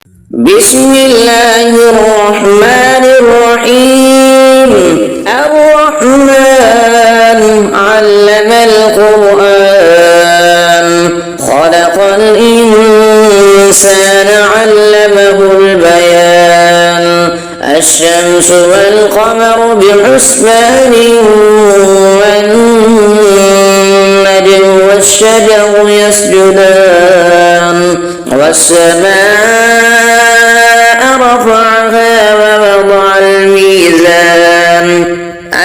بسم الله الرحمن الرحيم. الرحمن علم القرآن خلق الإنسان علمه البيان. الشمس والقمر بحسبان والنجم والشجر يسجدان والسماء رفعها ووضع الميزان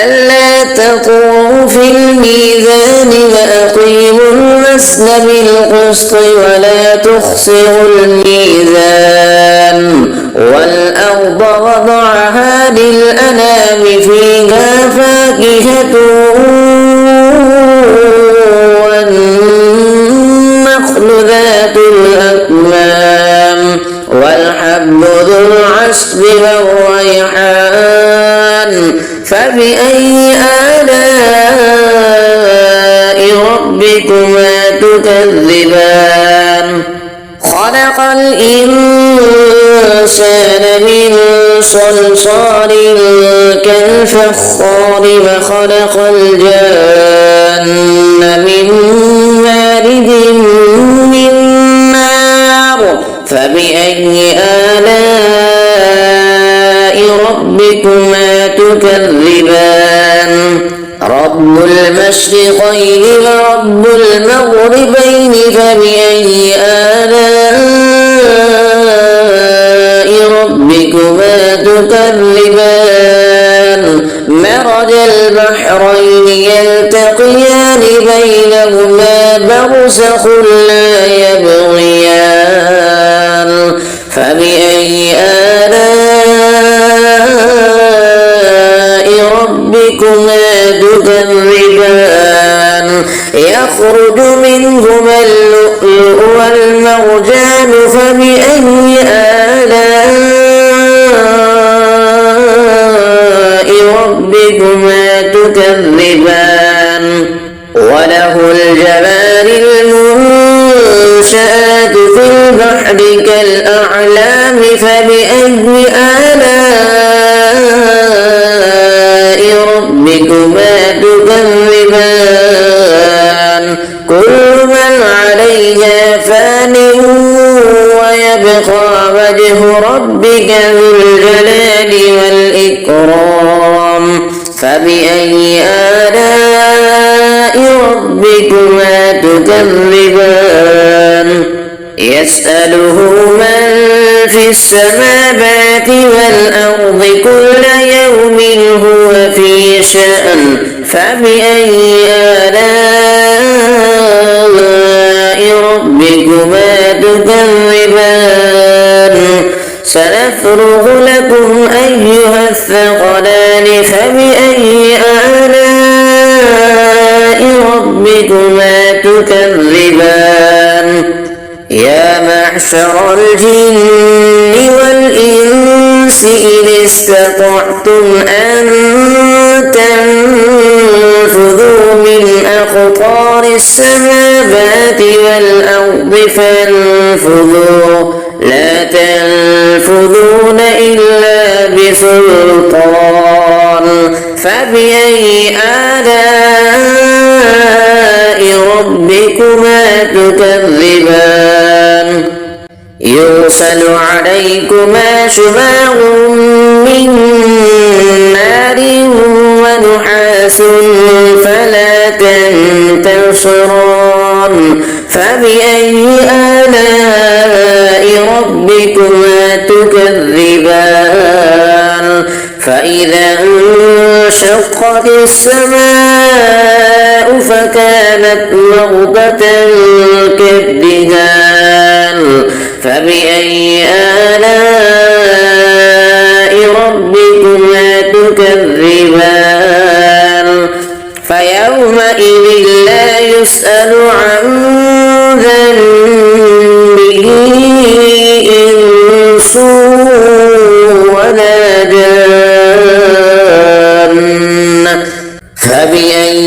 ألا تطغوا في الميزان وأقيموا الوزن بالقسط ولا تخسروا الميزان. والأرض وضعها للأنام فيها فاكهة والنخل ذات الأكمام والحب ذو العصف والريحان. فبأي آلاء ربكما تكذبان؟ خلق الإنسان من صلصال كالفخار وخلق الجن من مارج من نار. فبأي آلاء ربكما تكذبان؟ رب المشرقين ورب المغربين. فبأي آلاء ربكما تكذبان؟ مرج البحرين يلتقيان بينهما برزخ لا يبغيان. فبأي آلاء ربكما تكذبان؟ يخرج منهما اللؤلؤ والمرجان. فبأي آلاء ربكما تكذبان؟ وله الجوار المنشآت في البحر كالأعلام. فبأي آلاء ربكما تكذبان؟ كل من عليها فان ويبقى وجه ربك ذو الجلال والإكرام. فبأي آلاء ربكما تكذبان؟ يسأله من في السماوات والأرض كل يوم هو في شأن. فبأي آلاء ربكما تكذبان؟ سنفرغ لكم أيها الثقلان. فبأي آلاء ربكما تكذبان؟ يا معشر الجن والإنس إن استطعتم أن تنفذوا من أقطار السماوات والأرض فانفذوا لا تنفذون إلا بسلطان. فبأي آلاء ربكما تكذبان؟ يرسل عليكما شواظ من نار ونحاس فلا تنتصران. فبأي آلاء ربكما تكذبان؟ فإذا انشقت السماء فكانت وردة كالدهان. فبأي آلاء ربكما تكذبان؟ فيومئذ لا يسأل عن ذنبه إنس ولا جان. فبأي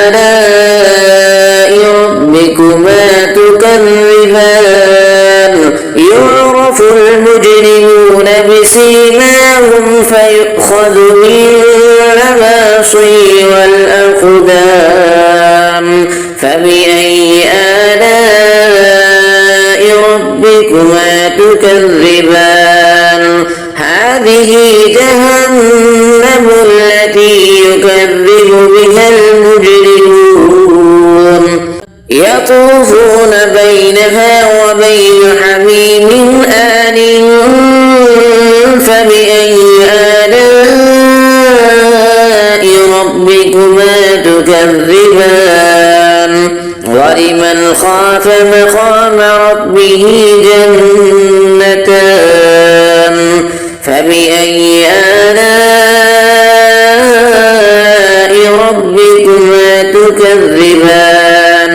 آلاء ربكما تكذبان؟ يعرف المجرمون بسيماهم فيؤخذ بالنواصي والأقدام فبأي آلاء ربكما تكذبان هذه جهنم التي يكذب بها المجرمون يطوفون بينها وبين حميم آن فبأي آلاء ربكما تكذبان ولمن خاف مقام ربه جنتان فبأي آلاء ربكما تكذبان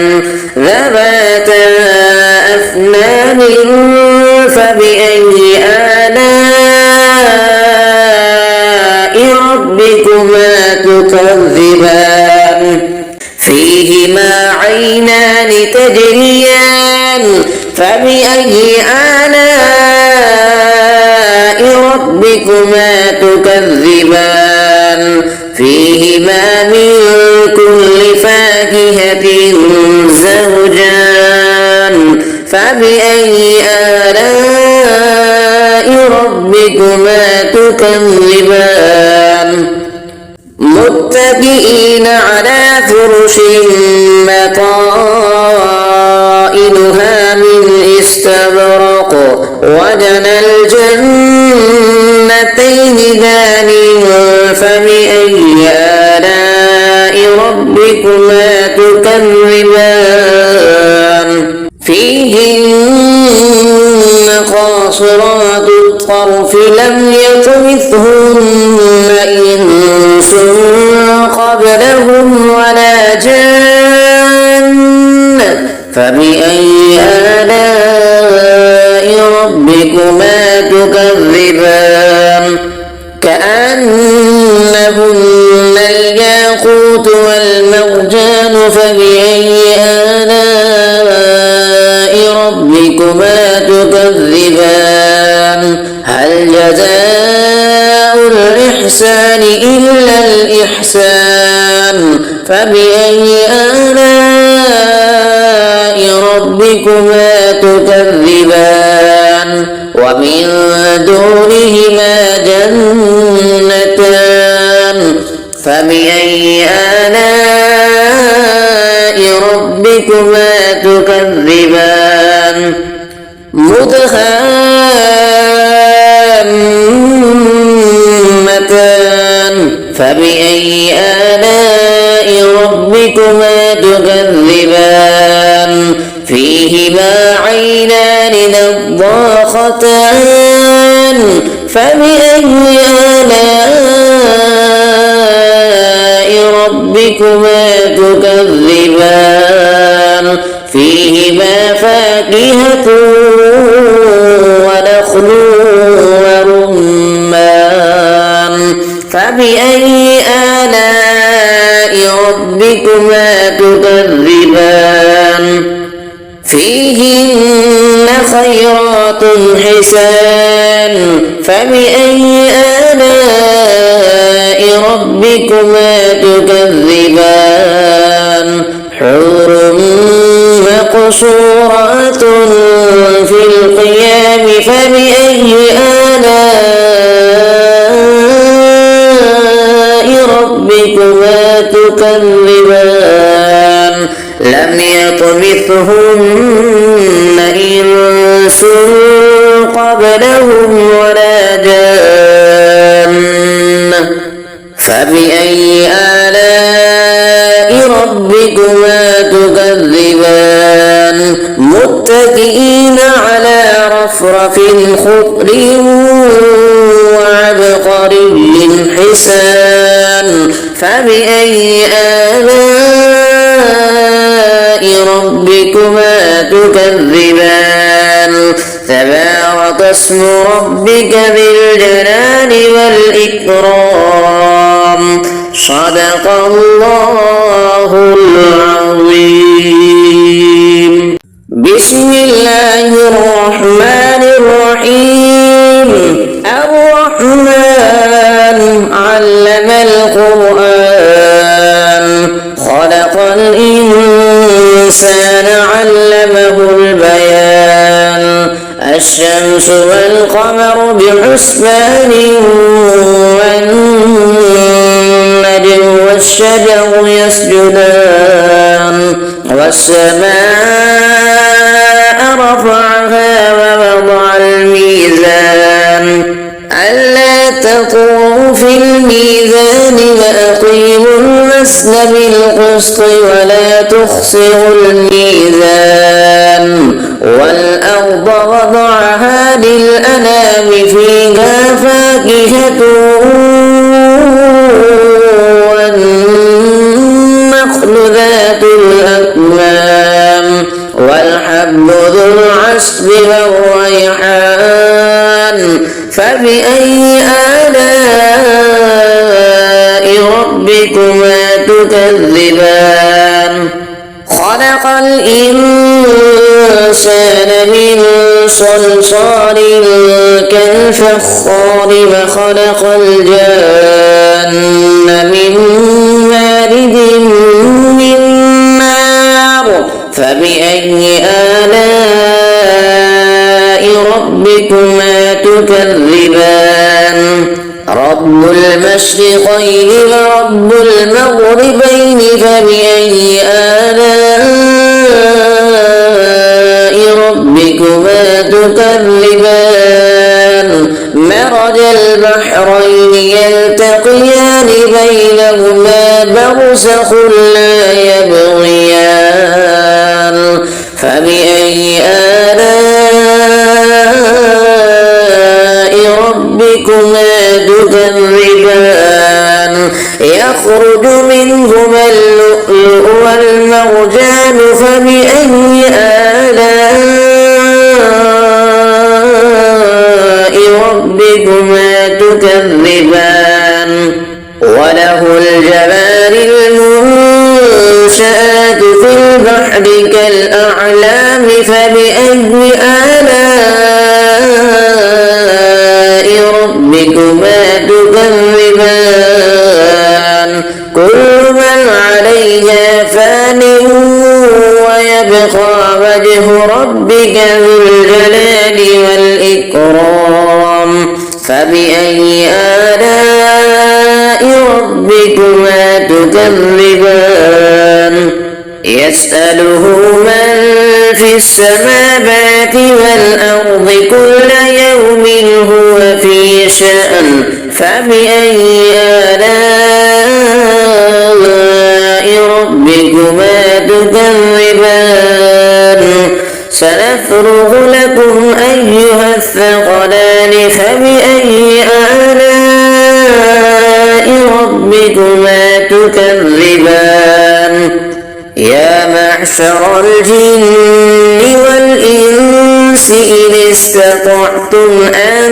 ذواتا أفنان فبأي آلاء ربكما تكذبان فيهما عينان تجريان فبأي آلاء ربكما تكذبان فيهما من كل فاكهة زوجان فبأي آلاء ربكما تكذبان متكئين على فرش مطائنها من استبرق وجنى الجنتين دان فبأي آلاء ربكما تكذبان فيهن قاصرات الطرف لم يطمثهن إنس قبلهم ولا جان فبأي آلاء ربكما تكذبان كأنهن الياقوت والمرجان فبأي آلاء ربكما تكذبان هل جزاء الإحسان إلا الإحسان فبأي آلاء ربكما تكذبان ومن دونهما جنتان فبأي آلاء ربكما تكذبان مدهامتان فبأي آلاء ربكما تكذبان فيهما عينان نضاختان فبأي آلاء ربكما تكذبان فيهما فاكهة ونخل ورمان فبأي آلاء ربكما تكذبان فيهن خيرات حسان فبأي آلاء ربكما تكذبان حور مقصورات في القيام فبأي آلاء ربكما تكذبان لم يطمثهن إنس قبلهم ولا جان فبأي آلاء ربكما تكذبان متكئين على رفرف خضر وعبقري حسان فبأي آلاء ربكما تكذبان تبارك اسم ربك ذي الجلال والإكرام صدق الله العظيم بسم الله الرحمن الرحيم الشمس والقمر بحسبان والنجم والشجر يسجدان والسماء رفعها ووضع الميزان ألا تطغوا في الميزان وأقيموا الوزن بالقسط ولا تخسروا الميزان والأرض وضعها للأنام فيها فاكهة والنخل ذات الأكمام والحب ذو العصف والريحان فبأي آلاء ربكما تكذبان خلق الإنسان من صلصال كالفخار وخلق الجن من مارد من نار فبأي آلاء ربكما تكذبان رب المشرقين ورب المغربين فبأي آلاء ربكما تكذبان مرج البحرين يلتقيان بينهما برزخ لا يبغيان فبأي آلاء ربكما تكذبان يخرج منهما اللؤلؤ والمرجان فبأي آلاء ربكما تكذبان وله الجوار المنشآت في البحر كالأعلام فبأي آلاء ربكما تكذبان كل من عليها فان ويبقى وجه ربك ذو الجلال والإكرام فبأي آلاء ربكما تكذبان يسأله من في السماوات والأرض كل يوم هو في شأن فبأي آلاء ربكما تكذبان سنفرغ لكم أيها الثقلان فبأي آلاء ربكما تكذبان يا معشر الجن والإنس إن استطعتم أن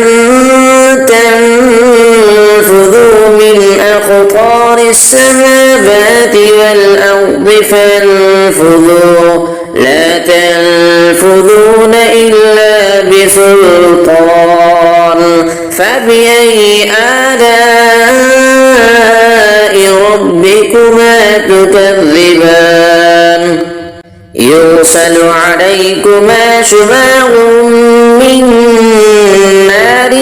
تنفذوا من أقطار السماوات والأرض فانفذوا لا تنفذون إلا بسلطان فبأي آلاء ربكما تكذبان يرسل عليكما شواظ من نار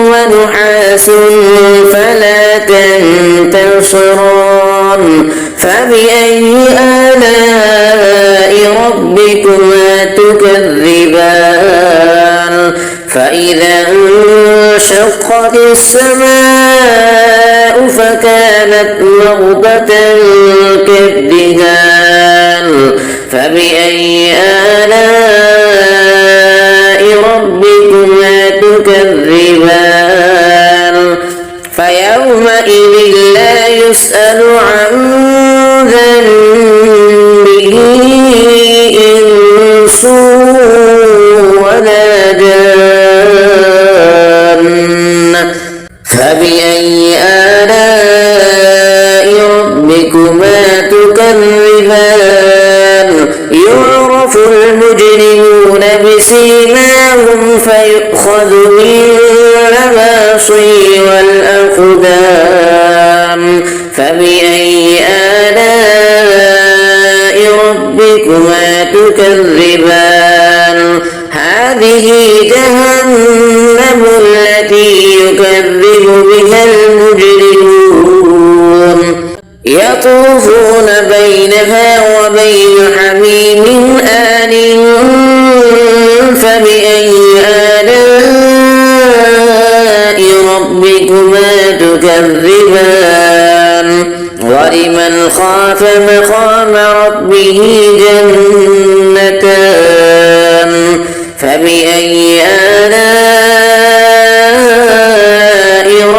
ونحاس فلا تنتصران فبأي آلاء ربكما تكذبان فإذا انشقت السماء فكانت وردة كالدهان فبأي آلاء ربكما تكذبان فيومئذ لا يسأل عن ذنبه إنس ولا جان فبأي آلاء ربكما تكذبان يعرف المجرمون بسيماهم فيؤخذ بالنواصي والأقدام فبأي آلاء ربكما تكذبان هذا هذه جهنم التي يكذب بها المجرمون يطوفون بينها وبين حميم آن فبأي آلاء ربكما تكذبان ولمن خاف مقام ربه جنتان فبأي آلاء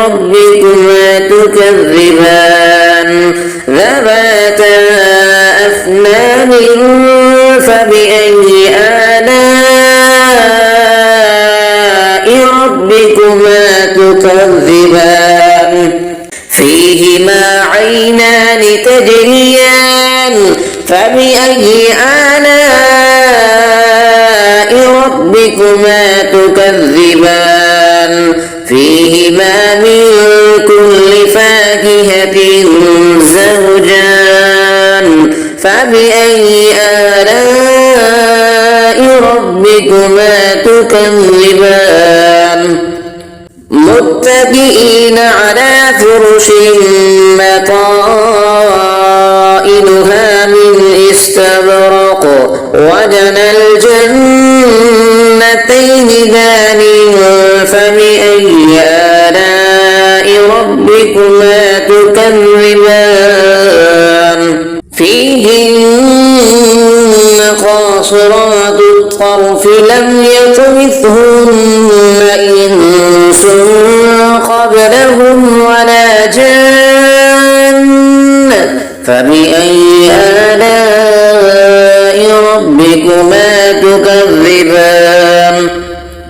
ربكما تكذبان ذواتا أفنان فبأي آلاء ربكما تكذبان فيهما عينان تجريان فبأي آلاء ربكما تكذبان فيهما من كل فاكهة زوجان فبأي آلاء ربكما تكذبان متكئين على فرش مطائنها من استبرق وجنى الجنتين دان فبأي آلاء ربكما تكذبان فيهن قاصرات الطرف لم يطمثهن إنس قبلهم ولا جان فبأي آلاء ربكما تكذبان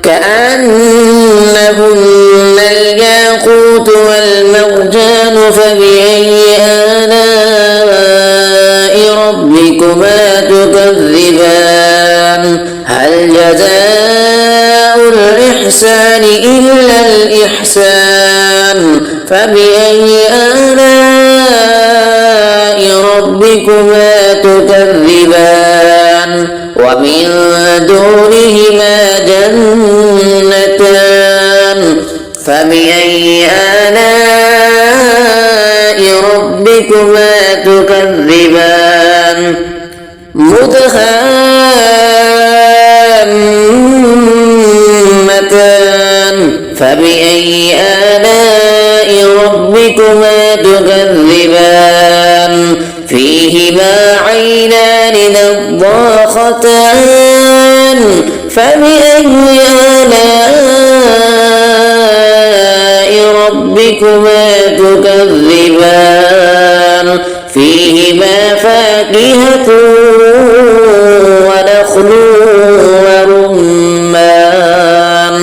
كأنهن الياقوت والمرجان فبأي آلاء ربكما تكذبان هل جزاء الإحسان إلا الإحسان فبأي آلاء ربكما تكذبان ومن دونهما جنتان فبأي آلاء ربكما تكذبان مدهامتان فبأي آلاء ربكما تكذبان فيهما عينان نضاختان فبأي آلاء ربكما تكذبان فيهما فاكهة ونخل ورمان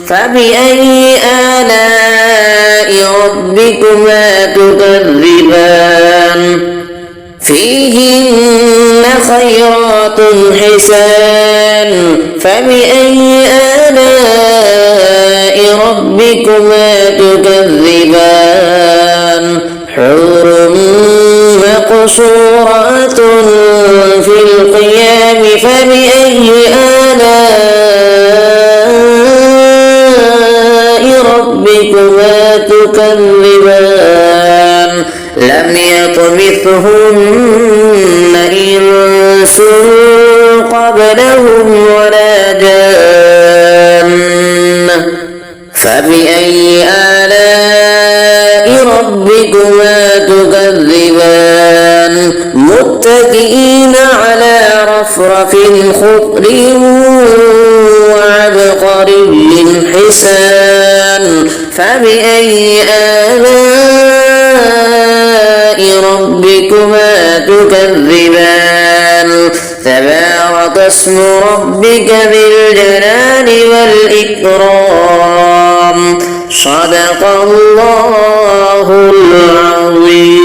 فبأي آلاء ربكما تكذبان فيهن خيرات حسان فبأي آلاء ربكما تكذبان حور مقصورات في القيام فبأي آلاء ربكما تكذبان لم يطمثهن إنس قبلهم ولا جان فبأي آلاء ربكما تكذبان متكئين على رفرف خضر وعبقري حسان فبأي آلاء ربكما تكذبان تبارك اسم ربك ذي الجلال والإكرام صدق الله العظيم.